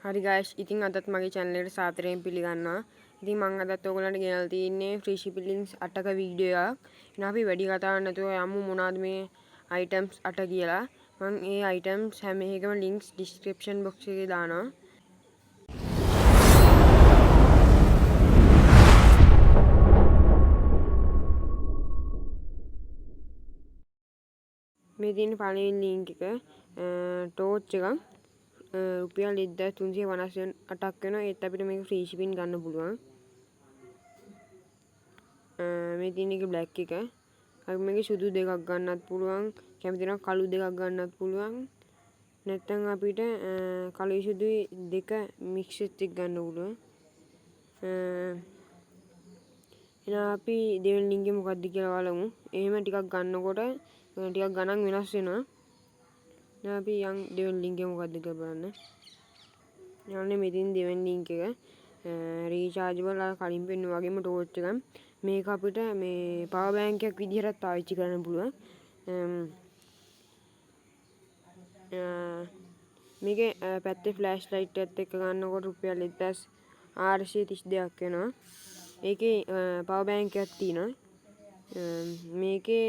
හරි guys, ඉතින් අදත් මගේ channel එකට සාදරයෙන් පිළිගන්නවා. ඉතින් මම අදත් ඔයගොල්ලන්ට ගෙනල්ලා තියෙන්නේ free shipping links 8ක වීඩියෝ එකක්. එහෙනම් අපි වැඩි කතාවක් නැතුව යමු මොනවද මේ items 8 කියලා. මම මේ items හැම එකකම links description box එකේ දානවා. මේ තියෙන පළවෙනි link එක torch එකක්. රුපියල් 1358ක් වෙනවා. ඒත් අපිට මේක ෆ්‍රී shipping ගන්න පුළුවන්. මේ තියෙන එක black එක. අපි මේකේ සුදු දෙකක් ගන්නත් පුළුවන්. කැමති නම් කළු දෙකක් ගන්නත් පුළුවන්. නැත්නම් අපිට කළුයි සුදුයි දෙක mix එකක් ගන්න පුළුවන්. එහෙනම් අපි දෙවෙනි link එක මොකක්ද කියලා බලමු. එහෙම ටිකක් ගන්නකොට ටිකක් ගණන් වෙනස් වෙනවා. දැන් අපි යන් දෙවෙනි link එක මොකක්ද කියලා බලන්න. යන්නේ මෙතන දෙවෙනි link එක. rechargeable අර කලින් පෙන්නුවා වගේම torch එකක්. මේක අපිට මේ power bank එකක් විදිහට පාවිච්චි කරන්න පුළුවන්. මේකේ පැත්තේ flash light එකත් එක්ක ගන්නකොට රුපියල් 1432ක් වෙනවා. ඒකේ power bank එකක් තියෙනවා. මේකේ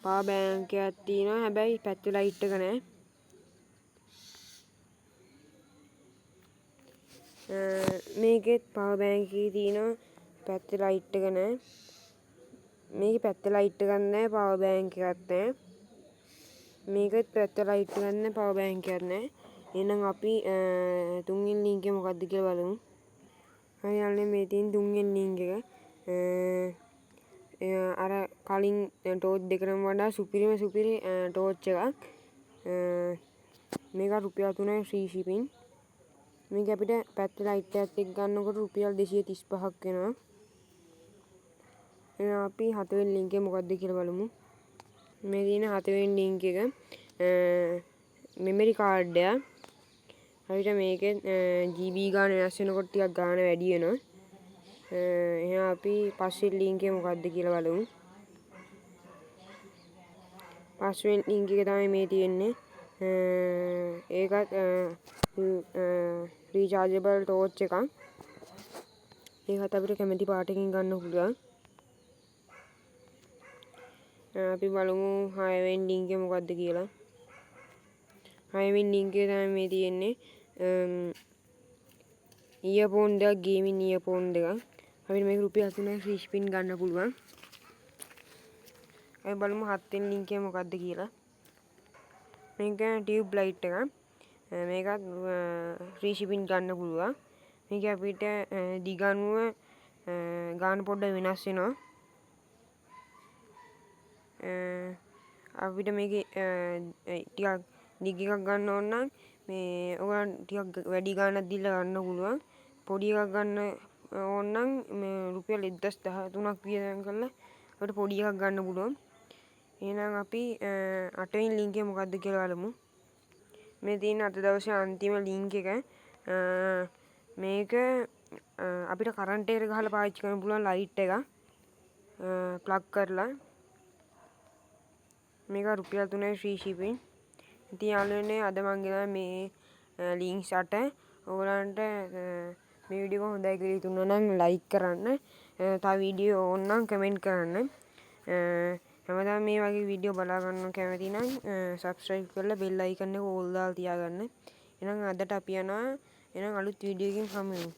power bank එකක් තියෙනවා. හැබැයි පැත්තේ light එක නැහැ. මේකෙත් power bank එකේ තියෙනවා පැත්තේ light එක නැහැ. මේකේ පැත්තේ light එකක් නැහැ, power bank එකක් නැහැ. මේකෙත් පැත්තේ light එකක් නැහැ, power bank එකක් නැහැ. එහෙනම් අපි තුන්වෙනි link එක මොකක්ද කියලා බලමු. හරි යන්නේ මේ තියෙන තුන්වෙනි link එක. අර කලින් torch දෙකටම වඩා සුපිරි torch එකක්. මේක රුපියල් 3යි free shipping. මේක අපිට පැත්තේ light එකත් එක්ක ගන්නකොට රුපියල් 235ක් වෙනවා. එහෙනම් අපි හතවෙනි link එක මොකක්ද කියලා බලමු. මේ තියෙන හතවෙනි link එක memory card එක. අපිට මේකෙන් GB ගාන වෙනස් වෙනකොට ටිකක් ගාන වැඩි වෙනවා. එහෙනම් අපි පස්වෙනි link එක මොකක්ද කියලා බලමු. පස්වෙනි link එක තමයි මේ තියෙන්නේ. ඒකත් rechargeable torch එකක්. ඒකත් අපිට කැමති පාටකින් ගන්න පුළුවන්. අපි බලමු 6 වෙනි link එක මොකක්ද කියලා. 6 වෙනි link එක තමයි මේ තියෙන්නේ. earphone දෙකක්, gaming earphone දෙකක්. අපිට මේක රුපියල් 3යි free shipping ගන්න පුළුවන්. අපි බලමු 7 වෙනි link එක මොකක්ද කියලා. මේක tube light එකක්. මේකත් free shipping ගන්න පුළුවන්. මේක අපිට දිගනුව ගාන පොඩ්ඩක් වෙනස් වෙනවා. අපිට මේකේ ටිකක් දිග එකක් ගන්න ඕන නම් මේ ඔයගොල්ලන් ටිකක් වැඩි ගාණක් දීලා ගන්න පුළුවන්. පොඩි එකක් ගන්න ඕන නම් මේ රුපියල් 1013ක් වියදම් කරලා අපිට පොඩි එකක් ගන්න පුළුවන්. එහෙනම් අපි 8 වෙනි link එක මොකක්ද කියලා බලමු. මේ තියෙන අද දවසේ අන්තිම link එක. මේක අපිට කරන්ට් එකට ගහලා පාවිච්චි කරන්න පුළුවන් light එක. plug කරලා මේක රුපියල් 3යි free shipping. ඉතින් යාළුවනේ අද මම ගෙනා මේ links 8 ඔයගලන්ට මේ වීඩියෝ එක හොඳයි කියලා හිතුණා නම් like කරන්න. තව වීඩියෝ ඕන නම් කමෙන්ට් කරන්න. හැමදාම මේ වගේ වීඩියෝ බලා ගන්න කැමති නම් subscribe කරලා bell icon එක all දාලා තියාගන්න. එහෙනම් අදට අපි යනවා. එහෙනම් අලුත් වීඩියෝ එකකින් හමු වෙමු.